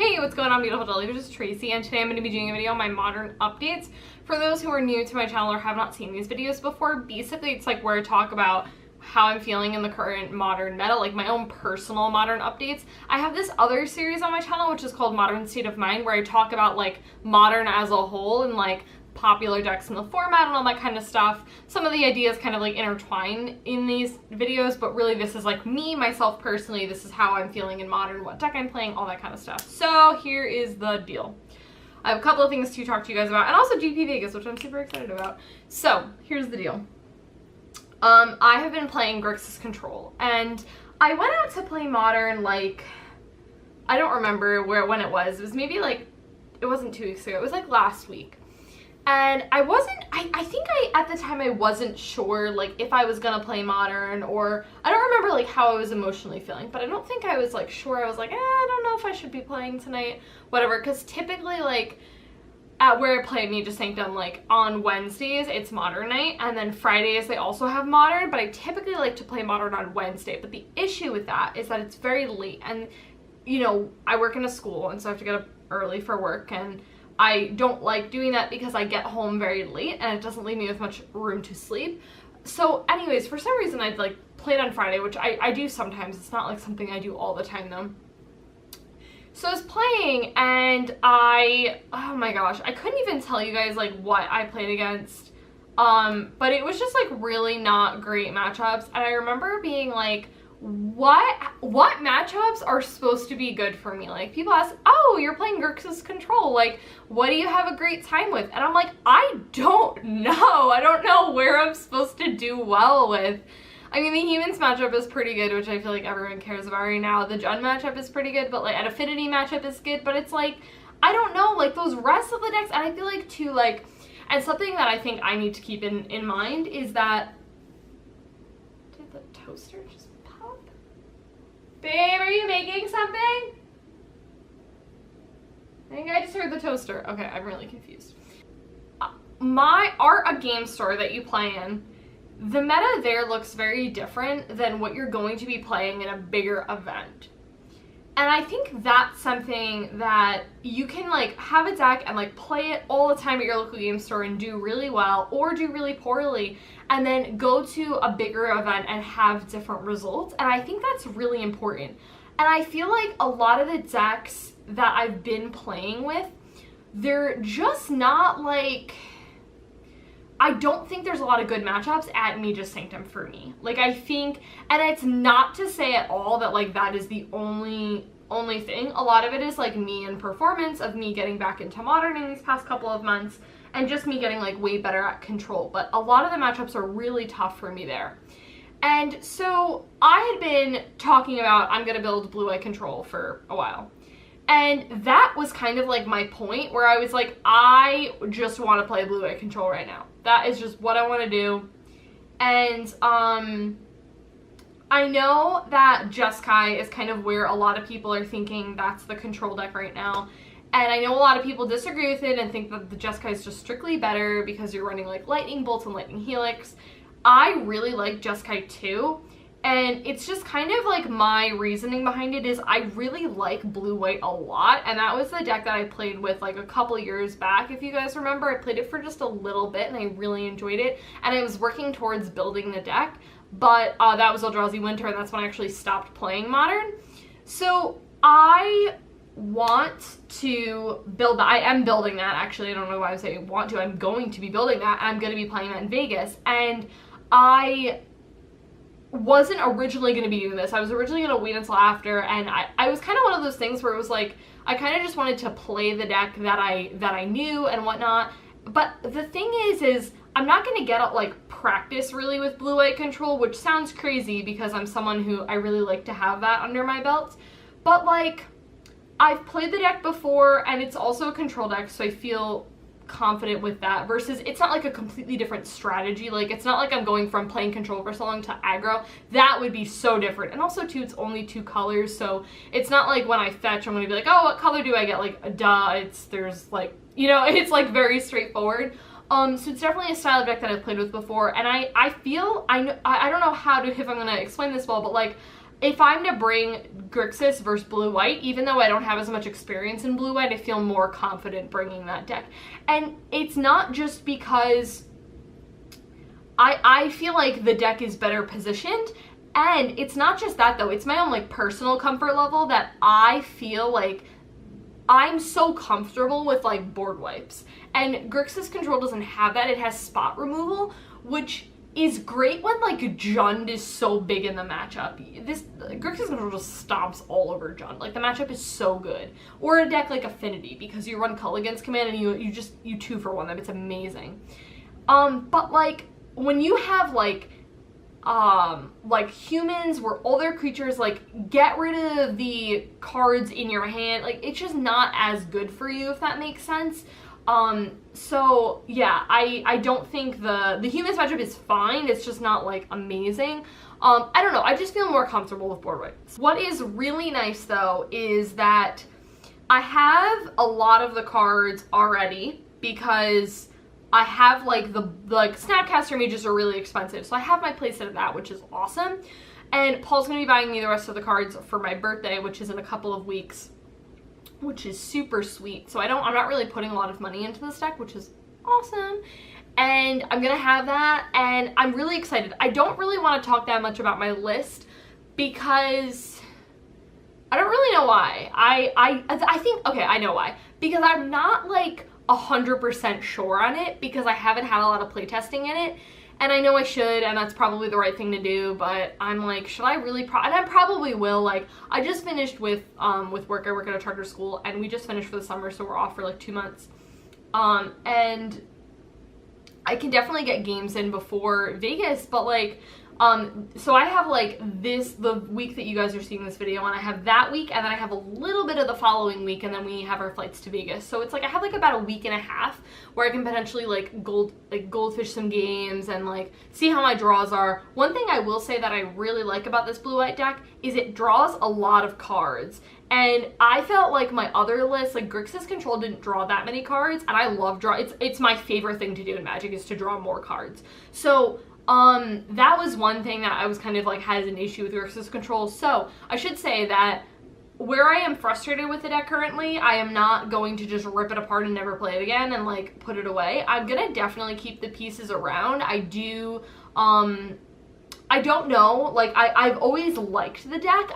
Hey, what's going on, beautiful Jellyfish? This is Tracy, and today I'm going to be doing a video on my modern updates. For those who are new to my channel or have not seen these videos before, basically it's like where I talk about how I'm feeling in the current modern meta, like my own personal modern updates. I have this other series on my channel which is called Modern State of Mind, where I talk about like modern as a whole and like popular decks in the format and all that kind of stuff. Some of the ideas kind of like intertwine in these videos, but really this is like me, myself personally, this is how I'm feeling in modern, what deck I'm playing, all that kind of stuff. So here is the deal. I have a couple of things to talk to you guys about, and also GP Vegas, which I'm super excited about. So here's the deal. I have been playing Grixis Control, and I went out to play Modern, like, I don't remember when it was. It was maybe like, it wasn't 2 weeks ago, it was like last week. And I think at the time I wasn't sure, like, if I was gonna play Modern, or I don't remember like how I was emotionally feeling, but I don't think I was like sure. I was like, I don't know if I should be playing tonight, whatever, because typically like at where I play Mage of Sanctum, like on Wednesdays it's Modern night, and then Fridays they also have Modern, but I typically like to play Modern on Wednesday. But the issue with that is that it's very late, and you know, I work in a school, and so I have to get up early for work, and I don't like doing that because I get home very late and it doesn't leave me with much room to sleep. So anyways, for some reason I'd like played on Friday, which I do sometimes. It's not like something I do all the time though. So I was playing, and oh my gosh, I couldn't even tell you guys like what I played against. But it was just like really not great matchups, and I remember being like, what matchups are supposed to be good for me? Like, people ask, oh, you're playing Grixis Control, like, what do you have a great time with? And I'm like, I don't know. I don't know where I'm supposed to do well with. I mean, the Humans matchup is pretty good, which I feel like everyone cares about right now. The Jund matchup is pretty good, but like an Affinity matchup is good, but it's like, I don't know, like those rest of the decks, and I feel like too, like, and something that I think I need to keep in mind is that, did the toaster just pop? Babe, are you making something? I think I just heard the toaster. Okay, I'm really confused. A game store that you play in, the meta there looks very different than what you're going to be playing in a bigger event. And I think that's something that you can like have a deck and like play it all the time at your local game store and do really well or do really poorly, and then go to a bigger event and have different results. And I think that's really important. And I feel like a lot of the decks that I've been playing with, they're just not like, I don't think there's a lot of good matchups at Mage of Sanctum for me. Like, I think, and it's not to say at all that like that is the only thing. A lot of it is like me and performance of me getting back into Modern in these past couple of months, and just me getting like way better at Control. But a lot of the matchups are really tough for me there. And so I had been talking about I'm gonna build Blue-White Control for a while. And that was kind of like my point, where I was like, I just want to play Blue-White Control right now. That is just what I want to do. And I know that Jeskai is kind of where a lot of people are thinking that's the Control deck right now. And I know a lot of people disagree with it and think that the Jeskai is just strictly better because you're running like Lightning Bolt and Lightning Helix. I really like Jeskai too. And it's just kind of like my reasoning behind it is I really like Blue-White a lot, and that was the deck that I played with like a couple years back. If you guys remember, I played it for just a little bit and I really enjoyed it, and I was working towards building the deck, but that was Eldrazi Winter, and that's when I actually stopped playing Modern. So I want to build that. I am building that, actually. I don't know why I was saying want to. I'm going to be building that, and I'm going to be playing that in Vegas, and I wasn't originally going to be doing this. I was originally going to wait until after, and I was kind of one of those things where it was like, I kind of just wanted to play the deck that I knew and whatnot. But the thing is I'm not going to get like practice really with Blue-White Control, which sounds crazy because I'm someone who I really like to have that under my belt. But like, I've played the deck before, and it's also a Control deck, so I feel confident with that, versus it's not like a completely different strategy. Like, it's not like I'm going from playing Control for so long to aggro. That would be so different. And also too, it's only 2 colors, so it's not like when I fetch I'm gonna be like, oh, what color do I get? Like, duh, there's like, you know, it's like very straightforward. So it's definitely a style of deck that I've played with before, and I feel, I don't know how to, if I'm gonna explain this well, but like, if I'm to bring Grixis versus blue-white, even though I don't have as much experience in blue-white, I feel more confident bringing that deck. And it's not just because I feel like the deck is better positioned, and it's not just that though, it's my own like personal comfort level that I feel like I'm so comfortable with like board wipes. And Grixis Control doesn't have that. It has spot removal, which is great when like Jund is so big in the matchup. This Grixis Control just stomps all over Jund. Like the matchup is so good. Or a deck like Affinity, because you run Culligan's Command and you 2-for-1 them. It's amazing. But like when you have like humans where all their creatures like get rid of the cards in your hand, like it's just not as good for you, if that makes sense. So yeah, I don't think the humans matchup is fine. It's just not like amazing. I don't know. I just feel more comfortable with board wipes. What is really nice though is that I have a lot of the cards already because I have like the Snapcaster Mages are really expensive. So I have my playset of that, which is awesome. And Paul's gonna be buying me the rest of the cards for my birthday, which is in a couple of weeks, which is super sweet. So I'm not really putting a lot of money into this deck, which is awesome. And I'm gonna have that, and I'm really excited. I don't really want to talk that much about my list because I don't really know why. I think, okay, I know why. Because I'm not like 100% sure on it because I haven't had a lot of playtesting in it. And I know I should, and that's probably the right thing to do, but I'm like, should I really? And I probably will. Like, I just finished with work. I work at a charter school, and we just finished for the summer, so we're off for like 2 months. And I can definitely get games in before Vegas, but like, so I have like the week that you guys are seeing this video, and I have that week, and then I have a little bit of the following week, and then we have our flights to Vegas. So it's like I have like about a week and a half where I can potentially like goldfish some games and like see how my draws are. One thing I will say that I really like about this blue-white deck is it draws a lot of cards. And I felt like my other list, like Grixis Control didn't draw that many cards, and I love it's my favorite thing to do in Magic is to draw more cards. So that was one thing that I was kind of like had an issue with Grixis Control. So I should say that where I am frustrated with the deck currently, I am not going to just rip it apart and never play it again and like put it away. I'm gonna definitely keep the pieces around. I don't know, like I've always liked the deck.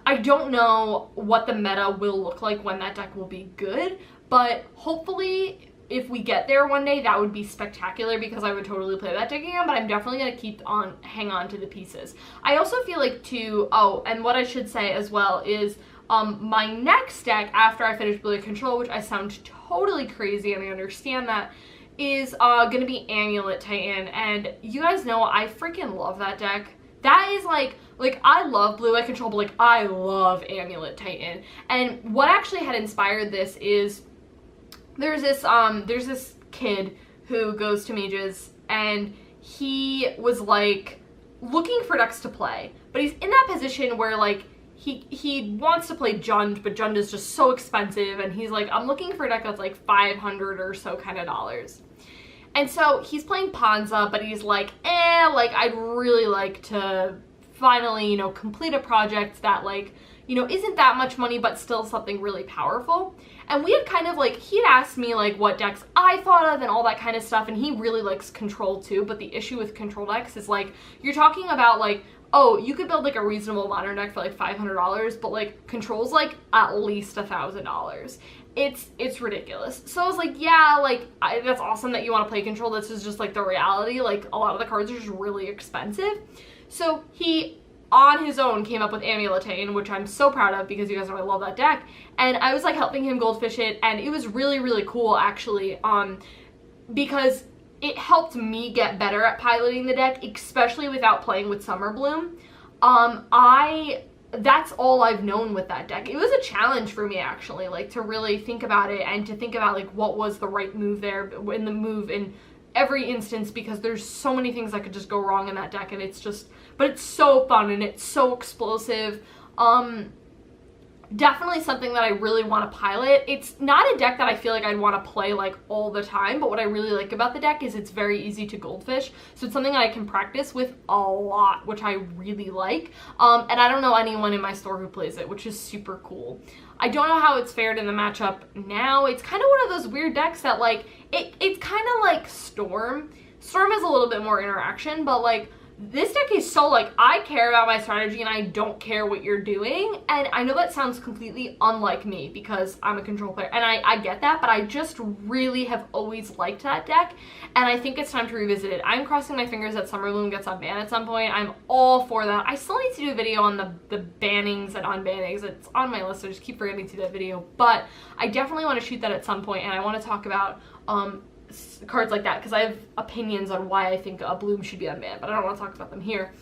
I don't know what the meta will look like when that deck will be good, but hopefully if we get there one day, that would be spectacular because I would totally play that deck again, but I'm definitely going to hang on to the pieces. I also feel like and what I should say as well is my next deck after I finish Blue Control, which I sound totally crazy and I understand that, is going to be Amulet Titan, and you guys know I freaking love that deck. That is like I love Blue-White Control, but like I love Amulet Titan. And what actually had inspired this is there's this kid who goes to Mages, and he was like looking for decks to play, but he's in that position where like he wants to play Jund, but Jund is just so expensive, and he's like, I'm looking for a deck that's like $500 or so kind of dollars. And so he's playing Panza, but he's like, like I'd really like to finally, you know, complete a project that like, you know, isn't that much money, but still something really powerful. And we had kind of like, he'd asked me like what decks I thought of and all that kind of stuff, and he really likes Control too, but the issue with Control decks is like, you're talking about like, oh, you could build like a reasonable modern deck for like $500, but like Control's like at least $1,000. It's ridiculous. So I was like, yeah, like that's awesome that you want to play Control. This is just like the reality. Like a lot of the cards are just really expensive. So he, on his own, came up with Amulet Titan, which I'm so proud of because you guys know I love that deck. And I was like helping him goldfish it, and it was really, really cool actually, because it helped me get better at piloting the deck, especially without playing with Summer Bloom. That's all I've known with that deck. It was a challenge for me actually, like to really think about it and to think about like what was the right move there in the move in every instance, because there's so many things that could just go wrong in that deck, and it's just, but it's so fun and it's so explosive. definitely something that I really want to pilot. It's not a deck that I feel like I'd want to play like all the time, but what I really like about the deck is it's very easy to goldfish, so it's something that I can practice with a lot, which I really like. And I don't know anyone in my store who plays it, which is super cool. I don't know how it's fared in the matchup now. It's kind of one of those weird decks that like, it's kind of like Storm. Storm has a little bit more interaction, but like, this deck is so like, I care about my strategy and I don't care what you're doing. And I know that sounds completely unlike me because I'm a control player, and I get that, but I just really have always liked that deck, and I think it's time to revisit it. I'm crossing my fingers that Summerloom gets unbanned at some point. I'm all for that. I still need to do a video on the bannings and unbannings. It's on my list, so I just keep forgetting to do that video, but I definitely want to shoot that at some point, and I want to talk about cards like that because I have opinions on why I think a Bloom should be unbanned, but I don't want to talk about them here.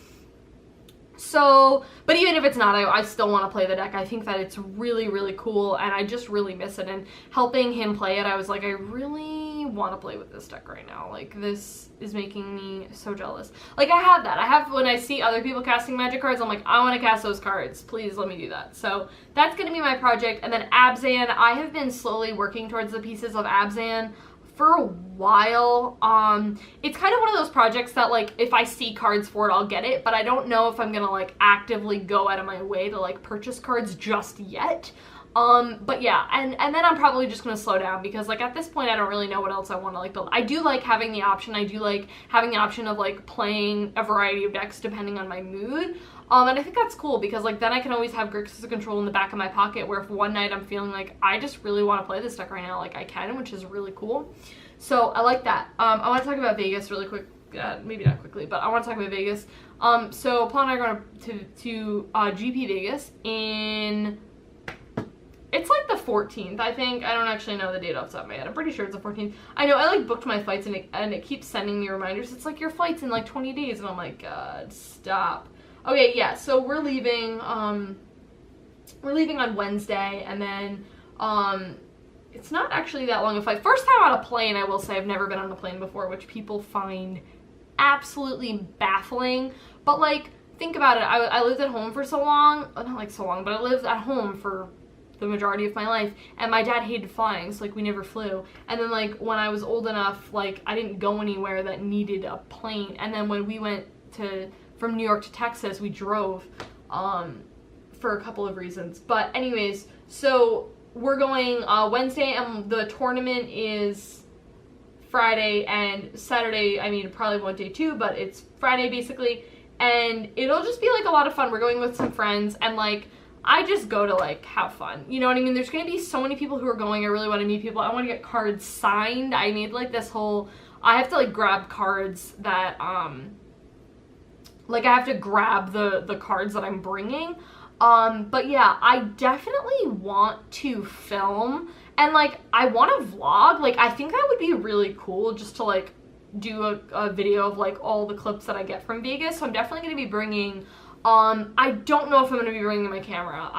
So, but even if it's not, I still want to play the deck. I think that it's really, really cool, and I just really miss it. And helping him play it, I was like, I really want to play with this deck right now. Like, this is making me so jealous. Like, I have that. I have, when I see other people casting Magic cards, I'm like, I want to cast those cards. Please let me do that. So that's going to be my project. And then Abzan, I have been slowly working towards the pieces of Abzan for a while. It's kind of one of those projects that like, if I see cards for it, I'll get it, but I don't know if I'm gonna like actively go out of my way to like purchase cards just yet. But yeah, and then I'm probably just gonna slow down because like at this point I don't really know what else I want to like build. I do like having the option. I do like having the option of like playing a variety of decks depending on my mood. And I think that's cool because like then I can always have Grixis Control in the back of my pocket where if one night I'm feeling like I just really want to play this deck right now, like I can, which is really cool. So I like that. I want to talk about Vegas really quick. Maybe not quickly, but I want to talk about Vegas. So Paul and I are going to GP Vegas in... It's like the 14th, I think. I don't actually know the date off the top of my head. I'm pretty sure it's the 14th. I know, I like booked my flights and it keeps sending me reminders. It's like, your flight's in like 20 days. And I'm like, God, stop. Okay, yeah, so we're leaving on Wednesday, and then it's not actually that long a flight. First time on a plane, I will say. I've never been on a plane before, which people find absolutely baffling. But like, think about it. I lived at home for so long, not like so long, but I lived at home for the majority of my life, and my dad hated flying, so like we never flew. And then like when I was old enough, like I didn't go anywhere that needed a plane. And then when we went from New York to Texas, we drove for a couple of reasons. But anyways, so we're going Wednesday, and the tournament is Friday and Saturday. I mean, it probably won't day 2, but it's Friday basically, and it'll just be like a lot of fun. We're going with some friends, and like I just go to like have fun, you know what I mean? There's gonna be so many people who are going. I really want to meet people. I want to get cards signed. I made like this whole, I have to like grab cards that like I have to grab the cards that I'm bringing. But yeah, I definitely want to film, and like I want to vlog. Like I think that would be really cool just to like do a video of like all the clips that I get from Vegas. So I'm definitely going to be bringing, I don't know if I'm going to be bringing my camera.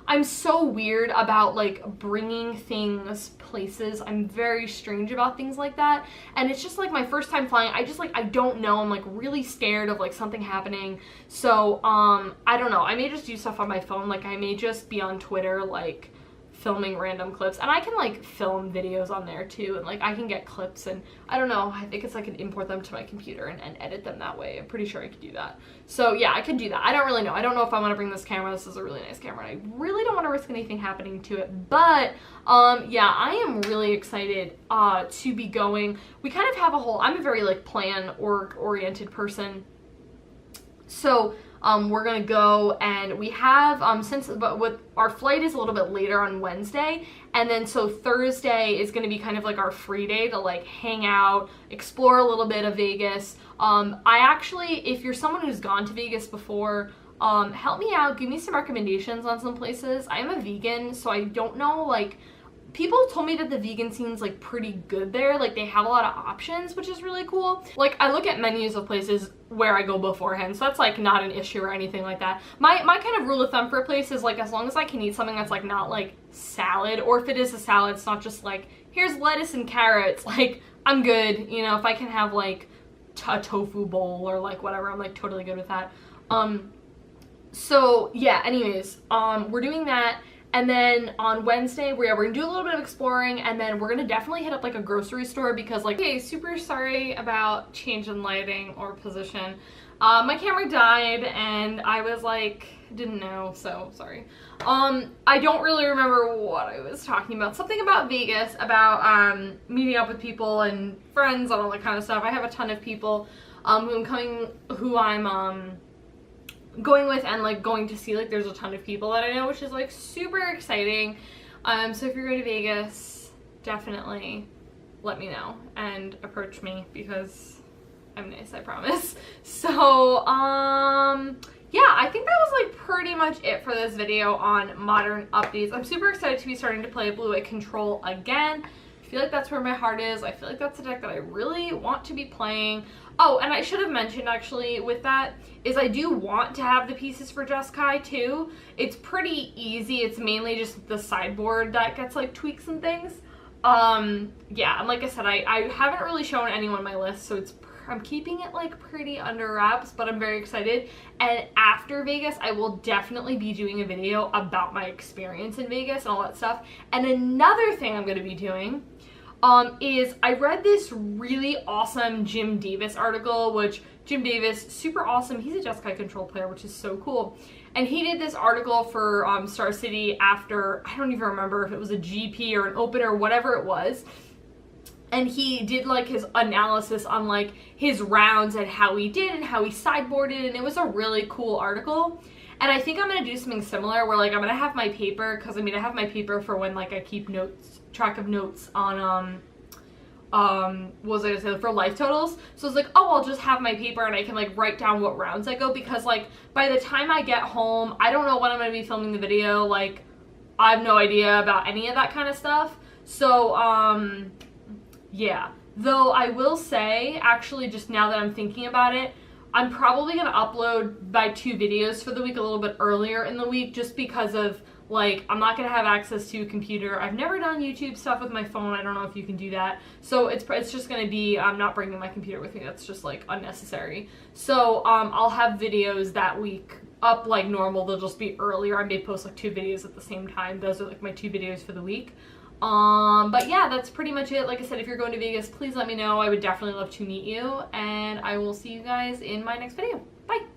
I'm so weird about like bringing things places. I'm very strange about things like that, and it's just like my first time flying. I don't know. I'm like really scared of like something happening. So I don't know. I may just do stuff on my phone. Like I may just be on Twitter like filming random clips, and I can like film videos on there too, and like I can get clips, and I don't know, I think it's I can import them to my computer and edit them that way. I'm pretty sure I could do that. So yeah, I could do that. I don't really know. I don't know if I want to bring this camera. This is a really nice camera, and I really don't want to risk anything happening to it. But yeah, I am really excited to be going. We kind of have a whole, I'm a very like plan oriented person. So we're gonna go, and we have but with our flight is a little bit later on Wednesday, and then so Thursday is gonna be kind of like our free day to like hang out, explore a little bit of Vegas. I actually, if you're someone who's gone to Vegas before, help me out, give me some recommendations on some places. I am a vegan, so I don't know, like, people told me that the vegan scene's like pretty good there. Like they have a lot of options, which is really cool. Like I look at menus of places where I go beforehand, so that's like not an issue or anything like that. My kind of rule of thumb for a place is like as long as I can eat something that's like not like salad, or if it is a salad, it's not just like here's lettuce and carrots, like I'm good. You know, if I can have like a tofu bowl or like whatever, I'm like totally good with that. So yeah, anyways, we're doing that. And then on Wednesday, we're gonna do a little bit of exploring, and then we're gonna definitely hit up like a grocery store because like, okay, super sorry about change in lighting or position. My camera died and I was like, didn't know, so sorry. I don't really remember what I was talking about. Something about Vegas, about meeting up with people and friends and all that kind of stuff. I have a ton of people who I'm going with, and like going to see, like there's a ton of people that I know, which is like super exciting. So if you're going to Vegas, definitely let me know and approach me because I'm nice, I promise. So yeah, I think that was like pretty much it for this video on modern updates. I'm super excited to be starting to play Blue White Control again. I feel like that's where my heart is. I feel like that's a deck that I really want to be playing. Oh, and I should have mentioned actually with that is I do want to have the pieces for Jeskai too. It's pretty easy. It's mainly just the sideboard that gets like tweaks and things. Yeah, and like I said, I haven't really shown anyone my list, so I'm keeping it like pretty under wraps, but I'm very excited. And after Vegas, I will definitely be doing a video about my experience in Vegas and all that stuff. And another thing I'm going to be doing is I read this really awesome Jim Davis article, which Jim Davis, super awesome. He's a Jeskai Control player, which is so cool. And he did this article for Star City after, I don't even remember if it was a GP or an Open or whatever it was. And he did like his analysis on like his rounds and how he did and how he sideboarded, and it was a really cool article. And I think I'm going to do something similar where like I'm going to have my paper, because I mean I have my paper for when like I keep track of notes on what was I gonna say, for life totals. So it's like, oh, I'll just have my paper and I can like write down what rounds I go, because like by the time I get home, I don't know when I'm going to be filming the video. Like I have no idea about any of that kind of stuff. So yeah, though I will say, actually, just now that I'm thinking about it, I'm probably going to upload my 2 videos for the week a little bit earlier in the week, just because of, like, I'm not going to have access to a computer. I've never done YouTube stuff with my phone. I don't know if you can do that. So it's just going to be, I'm not bringing my computer with me. That's just, like, unnecessary. So I'll have videos that week up like normal. They'll just be earlier. I may post, like, 2 videos at the same time. Those are, like, my 2 videos for the week. But yeah, that's pretty much it. Like I said, if you're going to Vegas, please let me know. I would definitely love to meet you, and I will see you guys in my next video. Bye!